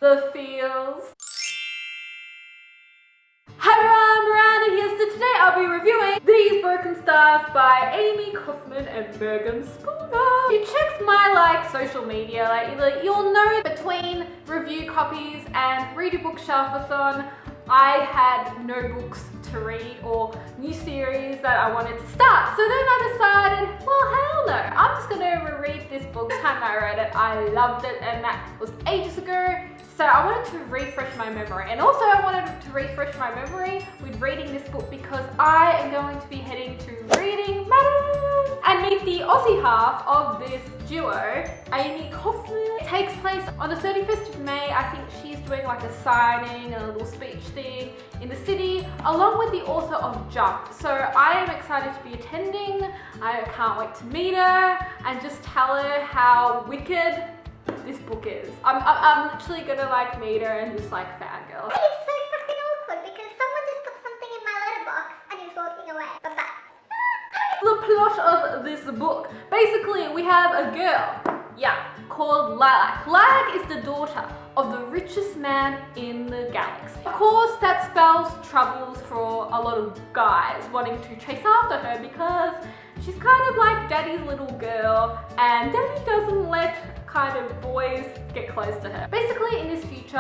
The feels. Hi everyone, Miranda here. So today I'll be reviewing These Broken Stars by Amie Kaufman and Megan Spooner. If you check my social media, you'll know between review copies and read a bookshelf-a-thon, I had no books to read or new series that I wanted to start. So then I decided, well, hell no, I'm just gonna reread this book. The time I read it, I loved it, and that was ages ago. So I wanted to refresh my memory, and also I wanted to refresh my memory with reading this book because I am going to be heading to Reading Matters and meet the Aussie half of this duo, Amie Kaufman. It takes place on the 31st of May. I think she's doing like a signing and a little speech thing in the city, along with the author of Jump. So I am excited to be attending. I can't wait to meet her and just tell her how wicked this book is. I'm literally gonna meet her and just fangirl. It is so fucking awkward because someone just put something in my letterbox and is walking away. The plot of this book. Basically, we have a girl, called Lilac. Lilac is the daughter of the richest man in the galaxy. Of course, that spells troubles for a lot of guys wanting to chase after her because she's kind of like daddy's little girl, and daddy doesn't let boys get close to her. Basically, in this future,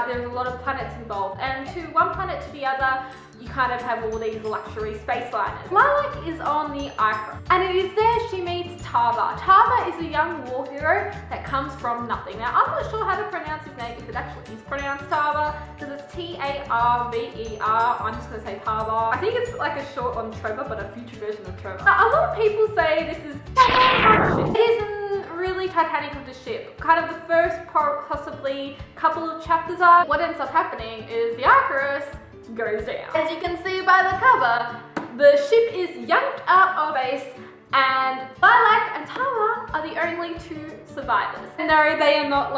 there's a lot of planets involved, and to one planet to the other, you have all these luxury space liners. Lilac is on the Icar, and it is there she meets Tava. Tava is a young war hero that comes from nothing. Now, I'm not sure how to pronounce his name, if it actually is pronounced Tava, because it's T-A-R-V-E-R. I'm just gonna say Tava. I think it's a short on Trevor, but a future version of Trevor. Now, a lot of people say this is Titanic. It isn't really Titanic of the ship. The first possibly couple of chapters are. What ends up happening is the Icarus goes down. As you can see by the cover, the ship is yanked out of base, and Lilac and Tara are the only two survivors. No, they are not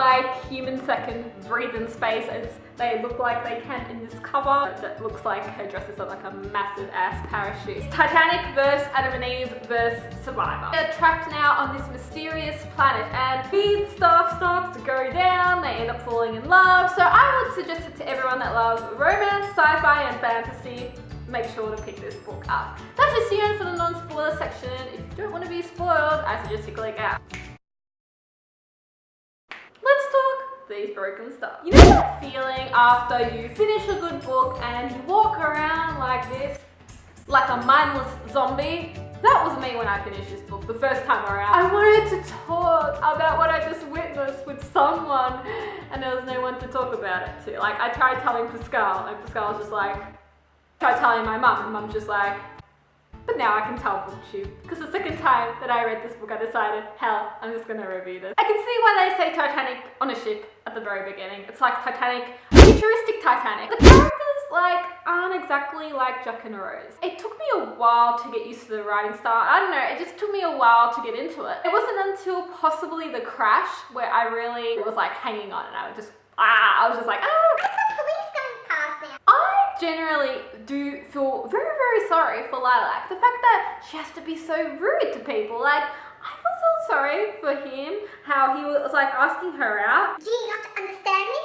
humans that can breathe in space as they look like they can in this cover. That looks like her dress is a massive ass parachute. It's Titanic versus Adam and Eve versus Survivor. They're trapped now on this mysterious planet, and weird stuff starts to go down. They end up falling in love. So I would suggest it to everyone that loves romance, sci-fi, and fantasy. Make sure to pick this book up. That's just the end for the non-spoiler section. If you don't want to be spoiled, I suggest you click out. Let's talk These Broken Stars. You know that feeling after you finish a good book and you walk around like this, like a mindless zombie? That was me when I finished this book the first time around. I wanted to talk about what I just witnessed with someone, and there was no one to talk about it to. I tried telling Pascal, and Pascal was just tried telling my mum, and mum's just but now I can tell BookTube. Because the second time that I read this book, I decided, hell, I'm just gonna review this. I can see why they say Titanic on a ship at the very beginning. It's like Titanic, futuristic Titanic. The characters aren't exactly like Jack and Rose. It took me a while to get used to the writing style. I don't know, it just took me a while to get into it. It wasn't until possibly the crash where I really was hanging on, and I was just I generally do feel very, very sorry for Lilac. The fact that she has to be so rude to people. I feel so sorry for him, how he was asking her out. Do you not understand me?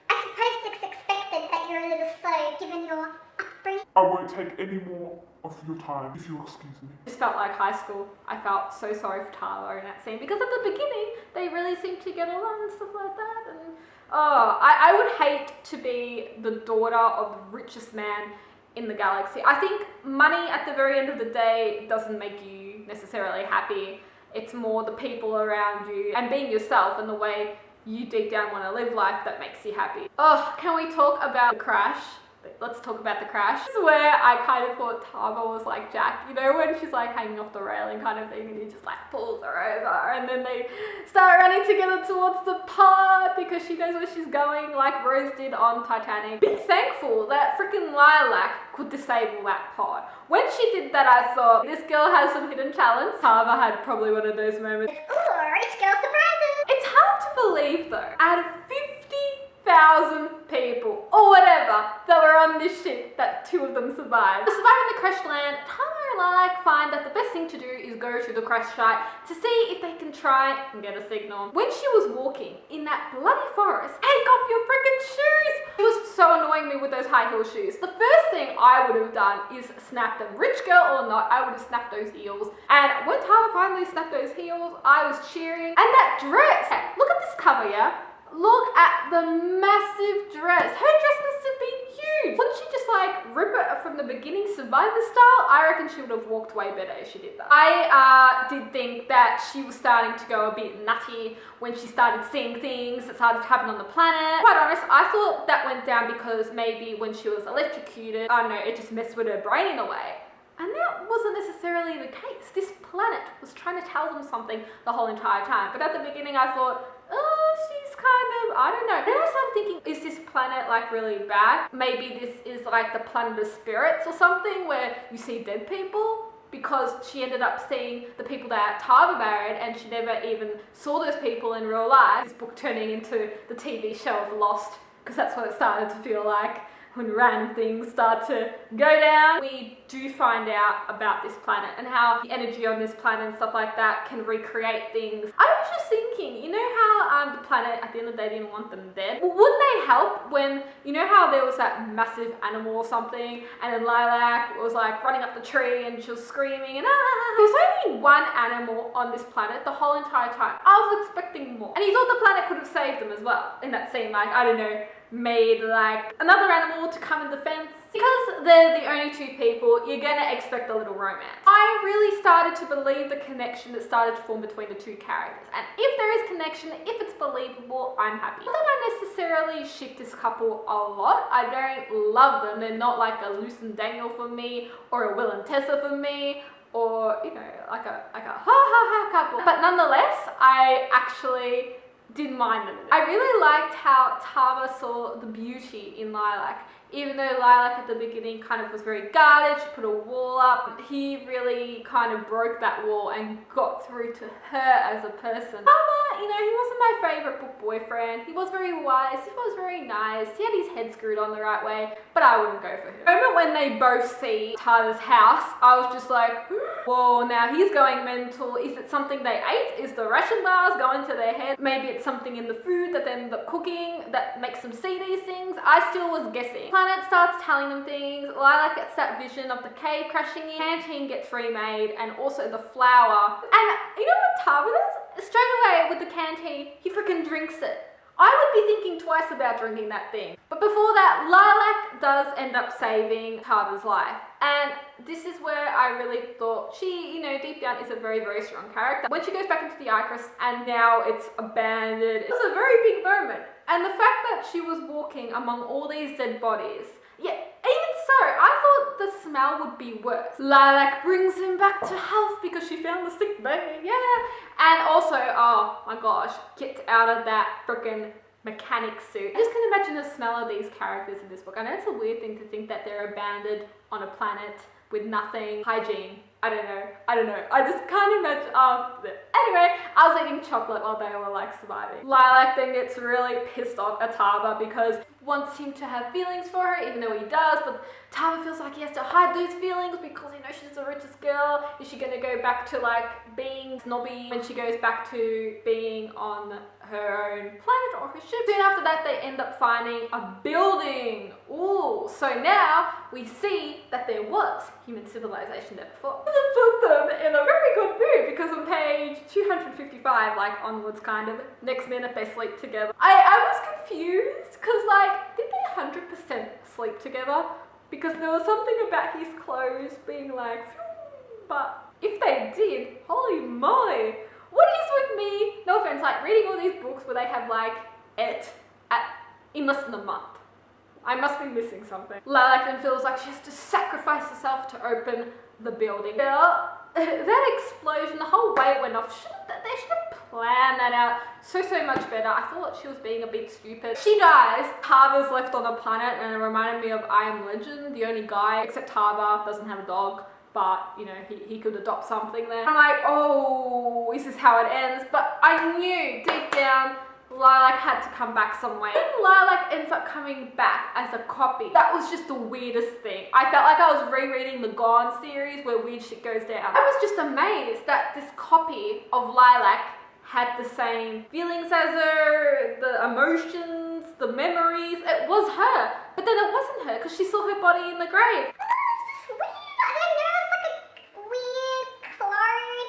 I suppose it's expected that you're a little slow given your upbringing. I won't take any more of your time, if you'll excuse me. It just felt like high school. I felt so sorry for Tyler in that scene because at the beginning they really seemed to get along and stuff like that. And I would hate to be the daughter of the richest man in the galaxy. I think money at the very end of the day doesn't make you necessarily happy. It's more the people around you and being yourself and the way you deep down want to live life that makes you happy. Can we talk about the crash? Let's talk about the crash. This is where I thought Tava was like Jack, when she's hanging off the railing thing, and he just pulls her over, and then they start running together towards the pod because she knows where she's going, like Rose did on Titanic. Be thankful that freaking Lilac could disable that pod. When she did that, I thought, this girl has some hidden talents. Tava had probably one of those moments. Ooh, rich girl surprises! It's hard to believe though, out of 50,000 people or whatever that were on this ship, that 2 of them survived. Surviving the crash land, Tama and Lilac find that the best thing to do is go to the crash site to see if they can try and get a signal. When she was walking in that bloody forest, take off your me with those high heel shoes. The first thing I would have done is snap them. Rich girl or not, I would have snapped those heels. And when Tara finally snapped those heels, I was cheering. And that dress, look at this cover, yeah? Look at the massive dress. Her dress must have been huge. Wouldn't she just like rip it from the beginning, Survivor style? I reckon she would have walked way better if she did that. I did think that she was starting to go a bit nutty when she started seeing things that started to happen on the planet. Quite honest, I thought that went down because maybe when she was electrocuted, I don't know, it just messed with her brain in a way. And that wasn't necessarily the case. This planet was trying to tell them something the whole entire time. But at the beginning I thought, oh, she's kind of, I don't know. Then I started thinking, is this planet like really bad? Maybe this is like the planet of spirits or something where you see dead people? Because she ended up seeing the people that Tara married and she never even saw those people in real life. This book turning into the TV show of Lost, because that's what it started to feel like. When random things start to go down, we do find out about this planet and how the energy on this planet and stuff like that can recreate things. I was just thinking, you know how the planet at the end of the day didn't want them dead? Well, wouldn't they help when, you know how there was that massive animal or something and then Lilac was like running up the tree and she was screaming and There's only one animal on this planet the whole entire time. I was expecting more. And he thought the planet could have saved them as well in that scene, like, I don't know, made like another animal to come in defense. Because they're the only two people, you're gonna expect a little romance. I really started to believe the connection that started to form between the two characters. And if there is connection, if it's believable, I'm happy. Not that I necessarily ship this couple a lot. I don't love them. They're not like a Luce and Daniel for me, or a Will and Tessa for me, or, you know, like a ha couple. But nonetheless, I actually didn't mind them. I really liked how Tara saw the beauty in Lilac. Even though Lilac at the beginning kind of was very guarded, she put a wall up, he really kind of broke that wall and got through to her as a person. Tara, you know, he wasn't my favourite book boyfriend. He was very wise, he was very nice, he had his head screwed on the right way, but I wouldn't go for him. The moment when they both see Tara's house, I was just like, whoa, now he's going mental. Is it something they ate? Is the ration bars going to their head? Maybe it's something in the food that they end up cooking that makes them see these things. I still was guessing. Planet starts telling them things. Lilac gets that vision of the cave crashing in. Canteen gets remade, and also the flower. And you know what Tara does? Straight away with the canteen, he freaking drinks it. I would be thinking twice about drinking that thing. But before that, Lilac does end up saving Tara's life. And this is where I really thought she, you know, deep down is a very, very strong character. When she goes back into the Icarus and now it's abandoned, it was a very big moment. And the fact that she was walking among all these dead bodies, yeah, even so, I thought the smell would be worse. Lilac brings him back to health because she found the sick bay, yeah. And also, oh my gosh, gets out of that freaking mechanic suit. I just can imagine the smell of these characters in this book. I know it's a weird thing to think that they're abandoned on a planet with nothing, hygiene. I don't know. I just can't imagine. Anyway, I was eating chocolate while they were like surviving. Lilac then gets really pissed off at Tara because wants him to have feelings for her, even though he does, but Tara feels like he has to hide those feelings because, you know, she's the richest girl. Is she gonna go back to like being snobby when she goes back to being on her own planet or her ship? Soon after that, they end up finding a building. Ooh, so now we see that there was human civilization there before. This put them in a very good mood because on page 255, like onwards kind of, next minute they sleep together. I was confused because like, did they 100% sleep together? Because there was something about his clothes being like, phew, but if they did, holy moly. What is with me, no offense, like reading all these books where they have like it in less than a month? I must be missing something. Lilac then feels like she has to sacrifice herself to open the building. Yeah, that explosion, the whole way it went off, they should have planned that out so much better. I thought she was being a bit stupid. She dies, Tara's left on the planet, and it reminded me of I Am Legend, the only guy, except Tara doesn't have a dog, but, you know, he could adopt something there. I'm like, oh, this is how it ends. But I knew deep down Lilac had to come back some way. When Lilac ends up coming back as a copy, that was just the weirdest thing. I felt like I was rereading the Gone series where weird shit goes down. I was just amazed that this copy of Lilac had the same feelings as her, the emotions, the memories. It was her. But then it wasn't her because she saw her body in the grave. It's weird. I don't know. It's like a weird clone.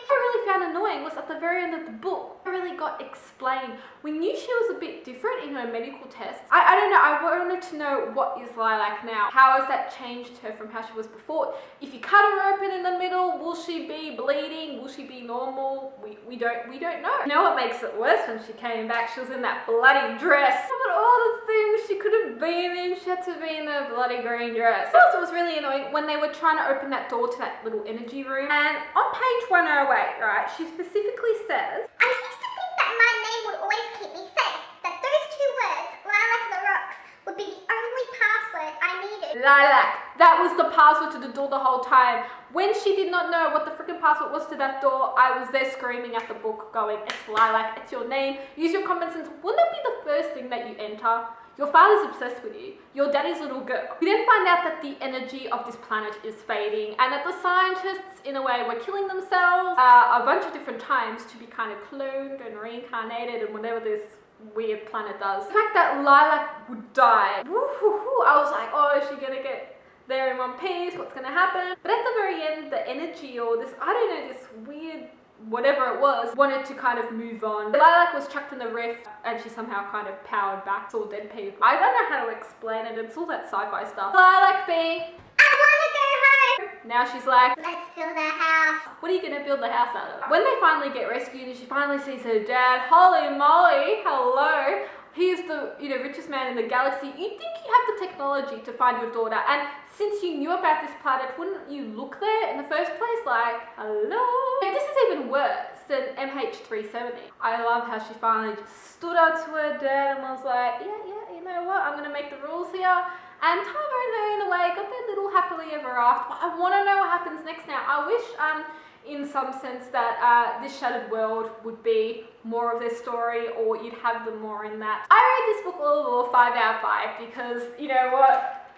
What I really found annoying was at the very end of the book, it really got explained. We knew she was a bit different in her medical tests. I don't know, I wanted to know what is Lilac now. How has that changed her from how she was before? If you cut her open in the middle, will she be bleeding? Will she be normal? We don't know. You know what makes it worse? When she came back, she was in that bloody dress. But all the things she could have been in, she had to be in the bloody green dress. Also, it was really annoying when they were trying to open that door to that little energy room. And on page 108, right, she specifically says, I used to think that my name would always keep me safe. That those two words, Lilac the Rocks, would be the only password I needed. Lilac. That was the password to the door the whole time. When she did not know what the freaking password was to that door, I was there screaming at the book going, it's Lilac, it's your name, use your common sense. Wouldn't that be the first thing that you enter? Your father's obsessed with you. Your daddy's little girl. We then find out that the energy of this planet is fading and that the scientists, in a way, were killing themselves a bunch of different times to be kind of cloned and reincarnated and whatever this weird planet does. The fact that Lilac would die, I was like, oh, is she gonna get there in one piece? What's gonna happen? But at the very end, the energy or this, I don't know, this weird whatever it was, wanted to kind of move on. Lilac was chucked in the rift and she somehow kind of powered back. It's all dead people. I don't know how to explain it. It's all that sci-fi stuff. Lilac B. I wanna go home. Now she's like, Let's build a house. what are you gonna build the house out of? When they finally get rescued and she finally sees her dad, holy moly, hello. He's the richest man in the galaxy. You'd think you have the technology to find your daughter, and since you knew about this planet, wouldn't you look there in the first place? Like, hello? This is even worse than MH370. I love how she finally just stood up to her dad and was like, yeah, you know what? I'm gonna make the rules here. And Tama and her, in a way, got their little happily ever after. But I want to know what happens next now. I wish, in some sense, that this Shattered World would be more of their story, or you'd have them more in that. I rate this book all 5 out of 5 because, you know what?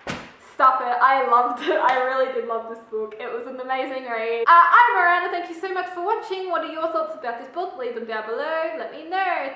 Stuff it. I loved it. I really did love this book. It was an amazing read. I'm Miranda. Thank you so much for watching. What are your thoughts about this book? Leave them down below. Let me know.